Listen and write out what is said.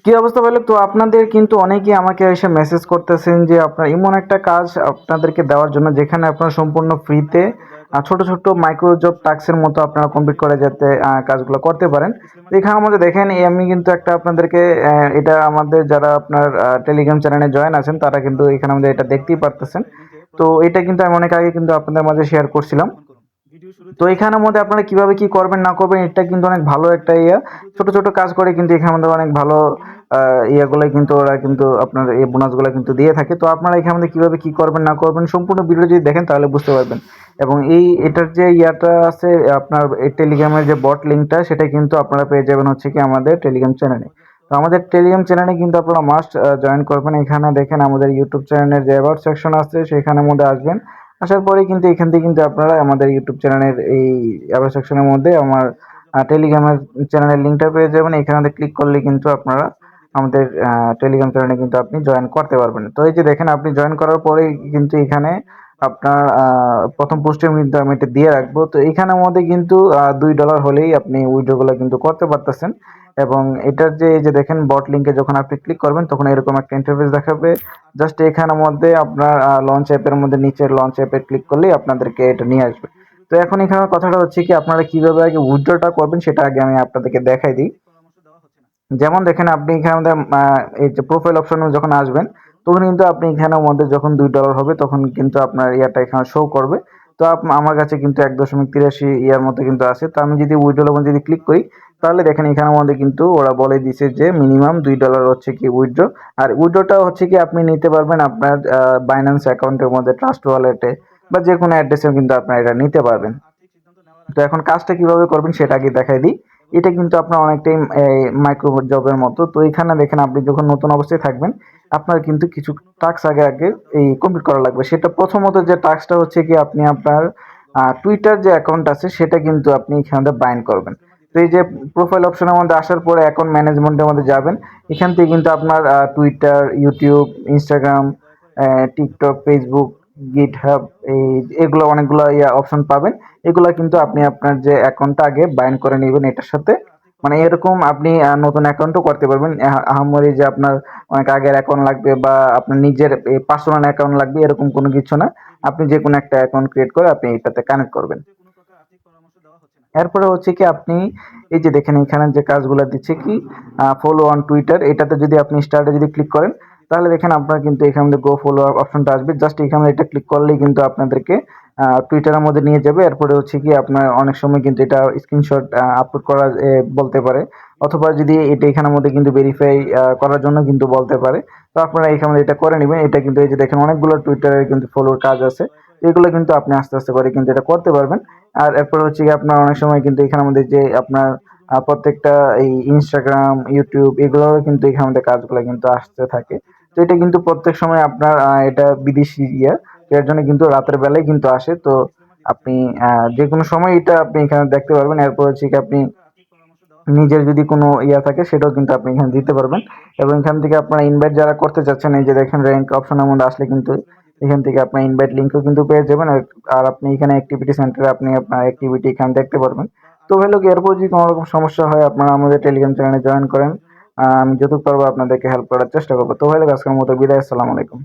কি অবস্থা বলে তো আপনাদের কিন্তু অনেকেই আমাকে এসে মেসেজ করতেছেন যে আপনার এমন একটা কাজ আপনাদেরকে দেওয়ার জন্য যেখানে আপনারা সম্পূর্ণ ফ্রিতে ছোট ছোট মাইক্রো জব টাস্কের মতো আপনারা কমপ্লিট করে যাতে কাজগুলো করতে পারেন। তো এখানে আমাদের দেখেন আমি কিন্তু একটা আপনাদেরকে এটা আমাদের যারা আপনার টেলিগ্রাম চ্যানেলে জয়েন আছেন তারা কিন্তু এখানে আমাদের এটা দেখতেই পারতেছেন। তো এটা কিন্তু আমি অনেক আগে কিন্তু আপনাদের মাঝে শেয়ার করছিলাম। তো এখানের মধ্যে আপনারা কিভাবে কি করবেন না করবেন এটা কিন্তু অনেক ভালো একটা ছোট ছোট কাজ করে কিন্তু এখানে আমাদের অনেক ভালো ইয়াগুলো কিন্তু ওরা কিন্তু আপনার এই বোনাসগুলো কিন্তু দিয়ে থাকে। তো আপনারা এখানে মধ্যে কিভাবে কি করবেন না করবেন সম্পূর্ণ ভিডিও যদি দেখেন তাহলে বুঝতে পারবেন। এবং এটার যে ইয়াটা আছে আপনার এই টেলিগ্রামের যে বট লিঙ্কটা সেটা কিন্তু আপনারা পেয়ে যাবেন হচ্ছে কি আমাদের টেলিগ্রাম চ্যানেলে। তো আমাদের টেলিগ্রাম চ্যানেলে কিন্তু আপনারা মাস্ট জয়েন করবেন। এখানে দেখেন আমাদের ইউটিউব চ্যানেলের যে অ্যাবাউট সেকশন আছে সেখানের মধ্যে আসবেন। আসার পরে কিন্তু এখান থেকে কিন্তু আপনারা আমাদের ইউটিউব চ্যানেলের এই অ্যাবাউট সেকশনের মধ্যে আমার টেলিগ্রামের চ্যানেলের লিঙ্কটা পেয়ে যাবেন। এখানে ক্লিক করলে কিন্তু আপনারা আমাদের টেলিগ্রাম চ্যানেলে কিন্তু আপনি জয়েন করতে পারবেন। তো এই যে দেখেন আপনি জয়েন করার পরেই কিন্তু এখানে আপনার প্রথম পোস্টের মধ্যে আমি এটা দিয়ে রাখবো। তো এখানের মধ্যে কিন্তু $2 হলেই আপনি উইথড্রগুলো কিন্তু করতে পারতেছেন। এবং এটার যে এই যে দেখেন বট লিঙ্কে যখন আপনি ক্লিক করবেন তখন এরকম একটা ইন্টারফেস দেখাবে। জাস্ট এখানের মধ্যে আপনার লঞ্চ অ্যাপের মধ্যে নিচের লঞ্চ অ্যাপে ক্লিক করলেই আপনাদেরকে এটা নিয়ে আসবে। তো এখন এখানে কথাটা হচ্ছে কি আপনারা কিভাবে আগে উইথড্রটা করবেন সেটা আগে আমি আপনাদেরকে দেখাই দিই। যেমন দেখেন আপনি এখানে আমাদের এই যে প্রোফাইল অপশনে যখন আসবেন তখন কিন্তু আপনি এখানের মধ্যে যখন $2 হবে তখন কিন্তু আপনার ইয়াটা এখানে শো করবে। তো আমার কাছে কিন্তু 1.83 ইয়ার মতো কিন্তু আছে। তো আমি যদি উইথড্রল যদি ক্লিক করি তাহলে দেখেন এখানের মধ্যে কিন্তু ওরা বলে দিছে যে মিনিমাম $2 হচ্ছে কি উইথড্র। আর উইথড্রটা হচ্ছে কি আপনি নিতে পারবেন আপনার বাইন্যান্স অ্যাকাউন্টের মধ্যে ট্রাস্ট ওয়ালেটে বা যে কোনো অ্যাড্রেসে কিন্তু আপনারা এটা নিতে পারবেন। তো এখন কাজটা কিভাবে করবেন সেটা আগে দেখাই দিই। এটা কিন্তু আপনার অনেকটাই মাইক্রো জবের মতো। তো এখানে দেখেন আপনি যখন নতুন অবস্থায় থাকবেন আপনার কিন্তু কিছু টাস্ক আগে এই কমপ্লিট করা লাগবে। সেটা প্রথমত যে টাস্কটা হচ্ছে কি আপনি আপনার টুইটার যে অ্যাকাউন্ট আছে সেটা কিন্তু আপনি এখানে বাইন্ড করবেন। তো এই যে প্রোফাইল অপশনের মধ্যে আসার পরে অ্যাকাউন্ট ম্যানেজমেন্টের মধ্যে যাবেন। এখান থেকে কিন্তু আপনার Twitter, YouTube, Instagram, TikTok, Facebook, GitHub এগুলো অনেকগুলো অপশন পাবেন। এগুলা কিন্তু আপনি আপনার যে অ্যাকাউন্টটা আগে বাইন্ড করে নেবেন এটার সাথে। মানে এরকম আপনি নতুন অ্যাকাউন্টও করতে পারবেন। আহামরি যে আপনার অনেক আগের অ্যাকাউন্ট লাগবে বা আপনার নিজের পার্সোনাল অ্যাকাউন্ট লাগবে এরকম কোনো কিছু না। আপনি যে কোনো একটা অ্যাকাউন্ট ক্রিয়েট করে আপনি এটাতে কানেক্ট করবেন। এরপরে হচ্ছে কি আপনি এই যে দেখেন এখানে যে কাজগুলো দিচ্ছে কি ফলো অন টুইটার এটাতে যদি আপনি স্টার্টে যদি ক্লিক করেন তাহলে দেখেন আপনার কিন্তু এখানে গো ফলো অপশনটা আসবে। জাস্ট এখানে এটা ক্লিক করলেই কিন্তু আপনাদেরকে টুইটারের মধ্যে নিয়ে যাবে। এরপরে হচ্ছে কি আপনার অনেক সময় কিন্তু এটা স্ক্রিনশট আপলোড করা বলতে পারে, অথবা যদি এটা এখানের মধ্যে কিন্তু ভেরিফাই করার জন্য কিন্তু বলতে পারে। তো আপনারা এখানে এটা করে নেবেন। এটা কিন্তু এই যে দেখেন অনেকগুলো টুইটারের কিন্তু ফলোর কাজ আছে। এগুলো কিন্তু আপনি আস্তে আস্তে করে কিন্তু এটা করতে পারবেন। আর এরপর হচ্ছে কি আপনার অনেক সময় কিন্তু এখানের মধ্যে যে আপনার প্রত্যেকটা এই ইনস্টাগ্রাম, ইউটিউব এগুলোর কিন্তু এখানের মধ্যে কাজগুলো কিন্তু আসতে থাকে। তো এটা কিন্তু প্রত্যেক সময় আপনার এটা বিদেশি তো এর জন্য কিন্তু রাতের বেলায় কিন্তু আসে। তো আপনি যেকোনো সময় এটা আপনি এখানে দেখতে পারবেন। এরপর হচ্ছে কি আপনি নিজের যদি কোনো থাকে সেটাও কিন্তু আপনি এখানে দিতে পারবেন। এবং এখান থেকে আপনারা ইনভাইট যারা করতে চাচ্ছেন এই যে দেখেন র‍্যাংক অপশনের মধ্যে আসলে কিন্তু এখান থেকে আপনার ইনভাইট লিঙ্কও কিন্তু পেয়ে যাবেন। আর আপনি এখানে অ্যাক্টিভিটি সেন্টারে আপনি আপনার অ্যাক্টিভিটি এখানে দেখতে পারবেন। তো হলো কি এরপর যদি কোনো রকম সমস্যা হয় আপনারা আমাদের টেলিগ্রাম চ্যানেলে জয়েন করেন। আমি যতটুকু পারবো আপনাদেরকে হেল্প করার চেষ্টা করবো। তো হলো আজকের মতো বিদায়। আসসালামু আলাইকুম।